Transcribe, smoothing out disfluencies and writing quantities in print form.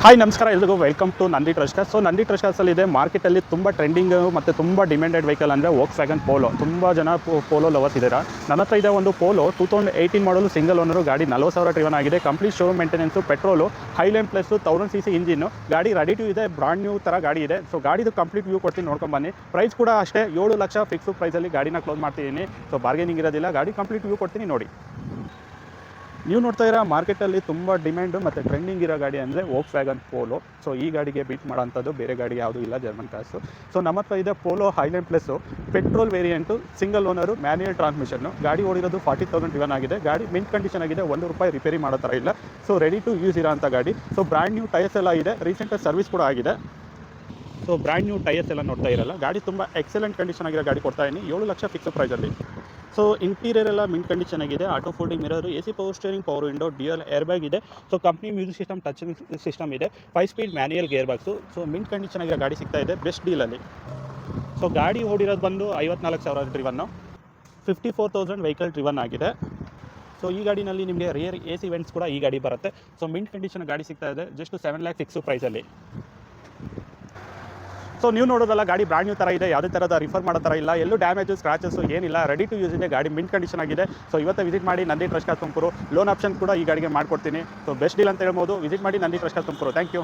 Hi ನಮಸ್ಕಾರ ಎಲ್ರಿಗೂ welcome to Nandi trust cars. So Nandi trust ಕಾರ್ಸಲ್ಲಿ ಇದೆ ಮಾರ್ಕೆಟಲ್ಲಿ ತುಂಬ ಟ್ರೆಂಡಿಂಗ್ ಮತ್ತು ತುಂಬ ಡಿಮ್ಯಾಂಡೆಡ್ ವೆಹಿಕಲ್ ಅಂದರೆ ವೋಕ್ಸ್ವ್ಯಾಗನ್ ಪೋಲೋ. ತುಂಬ ಜನ ಪೋಲೋ ಲವರ್ಸ್ ಇದ್ದೀರಾ. ನನ್ನ ಹತ್ರ ಇದೆ ಒಂದು ಪೋಲೋ 2018 ಮಾಡಲು ಸಿಂಗಲ್ ಓನರು. ಗಾಡಿ 40,000 ಡ್ರಿವನ್ ಆಗಿದೆ. Complete show maintenance, petrol, Highline plus 1000cc engine. ಗಾಡಿ ರೆಡಿ ಟು ಇದೆ, ಬ್ರಾಂಡ್ ನ್ಯೂ ಥರ ಗಾಡಿ ಇದೆ. ಸೊ ಗಾಡಿದು ಕಂಪ್ಲೀಟ್ ವ್ಯೂ ಕೊಡ್ತೀನಿ, ನೋಡ್ಕೊಂಬನ್ನಿ. ಪ್ರೈಸ್ ಕೂಡ ಅಷ್ಟೇ 7 ಲಕ್ಷ ಫಿಕ್ಸ್ ಪ್ರೈಸಲ್ಲಿ ಗಾಡಿನ ಕ್ಲೋಸ್ ಮಾಡ್ತಿದ್ದೀನಿ. ಸೊ ಬಾರ್ಗೇನಿಂಗ್ ಇರೋದಿಲ್ಲ. ಗಾಡಿ ಕಂಪ್ಲೀಟ್ ವ್ಯೂ ಕೊಡ್ತೀನಿ ನೋಡಿ. ನೀವು ನೋಡ್ತಾ ಇರೋ ಮಾರ್ಕೆಟಲ್ಲಿ ತುಂಬ ಡಿಮ್ಯಾಂಡು ಮತ್ತು ಟ್ರೆಂಡಿಂಗ್ ಇರೋ ಗಾಡಿ ಅಂದರೆ ವೋಕ್ಸ್ವ್ಯಾಗನ್ ಪೋಲೋ. ಸೊ ಈ ಗಾಡಿಗೆ ಬೀಟ್ ಮಾಡೋಂಥದ್ದು ಬೇರೆ ಗಾಡಿ ಯಾವುದೂ ಇಲ್ಲ, ಜರ್ಮನ್ ಕಾರ್ಸು. ಸೊ ನಮ್ಮ ಹತ್ರ ಇದೆ polo Highline plus, petrol variant, single owner, manual transmission. ಗಾಡಿ ಓಡಿರೋದು 40,000 ಡ್ರಿವನ್ ಆಗಿದೆ. ಗಾಡಿ ಮಿಂಟ್ ಕಂಡೀಷನ್ ಆಗಿದೆ, ₹1 ರಿಪೇರಿ ಮಾಡೋ ಥರ ಇಲ್ಲ. ಸೊ ರೆಡಿ ಟು ಯೂಸ್ ಇರೋ ಅಂಥ ಗಾಡಿ. ಸೊ ಬ್ರ್ಯಾಂಡ್ ನ್ಯೂ ಟೈರ್ಸ್ ಎಲ್ಲ ಇದೆ, ರೀಸೆಂಟಾಗಿ ಸರ್ವಿಸ್ ಕೂಡ ಆಗಿದೆ. ಸೊ ಬ್ರ್ಯಾಂಡ್ ನ್ಯೂ ಟೈರ್ಸ್ ಎಲ್ಲ ನೋಡ್ತಾ ಇರಲ್ಲ. ಗಾಡಿ ತುಂಬ ಎಕ್ಸಲೆಂಟ್ ಕಂಡೀಷನ್ ಆಗಿರೋ ಗಾಡಿ ಕೊಡ್ತಾ ಇದ್ದೀನಿ, 7 ಲಕ್ಷ ಫಿಕ್ಸ್ ಪ್ರೈಸಲ್ಲಿ. ಸೊ ಇಂಟೀರಿಯರ್ ಎಲ್ಲ ಮಿಂಟ್ ಕಂಡೀಷನ್ ಆಗಿದೆ. Auto folding mirror, AC power steering, power window, dual air bag ಇದೆ. So company music system, touch system ಇದೆ. 5 speed manual gear box. So mint condition ಆಗಿರೋ ಗಾಡಿ ಸಿಗ್ತಾ ಇದೆ ಬೆಸ್ಟ್ ಡೀಲಲ್ಲಿ. ಸೊ ಗಾಡಿ ಓಡಿರೋದು ಬಂದು 54,000 ಡ್ರಿವನ್ನು, 54,000 ವೆಹಿಕಲ್ ಡ್ರಿವನ್ ಆಗಿದೆ. ಸೊ ಈ ಗಾಡಿನಲ್ಲಿ ನಿಮಗೆ ರಿಯರ್ AC ವೆಂಟ್ಸ್ ಕೂಡ ಈ ಗಾಡಿ ಬರುತ್ತೆ. ಸೊ ಮಿಂಟ್ ಕಂಡೀಷನ್ ಗಾಡಿ ಸಿಗ್ತಾ ಇದೆ ಜಸ್ಟ್ 7 ಲ್ಯಾಕ್ ಫಿಕ್ಸು ಪ್ರೈಸಲ್ಲಿ. ಸೊ ನೀವು ನೋಡೋದಲ್ಲ, ಗಾಡಿ ಬ್ರ್ಯಾಂಡ್ ನ್ಯೂ ಥರ ಇದೆ, ಯಾವುದೇ ಥರದ ರಿಫರ್ ಮಾಡೋ ಥರ ಇಲ್ಲ, ಎಲ್ಲೂ ಡ್ಯಾಮೇಜು ಸ್ಕ್ರಾಚಸ್ಸು ಏನಿಲ್ಲ, ರೆಡಿ ಟು ಯೂಸ್ ಇದೆ. ಗಾಡಿ ಮಿಂಟ್ ಕಂಡೀಷನ್ ಆಗಿದೆ. ಸೊ ಇವತ್ತು ವಿಸಿಟ್ ಮಾಡಿ Nandi trust cars Tumakuru. Loan option ಕೂಡ ಈ ಗಾಡಿಗೆ ಮಾಡ್ಕೊಡ್ತೀನಿ. ಸೊ ಬೆಸ್ಟ್ ಡೀಲ್ ಅಂತ ಹೇಳ್ಬೋದು. ವಿಸಿಟ್ ಮಾಡಿ Nandi trust cars Tumakuru. Thank you.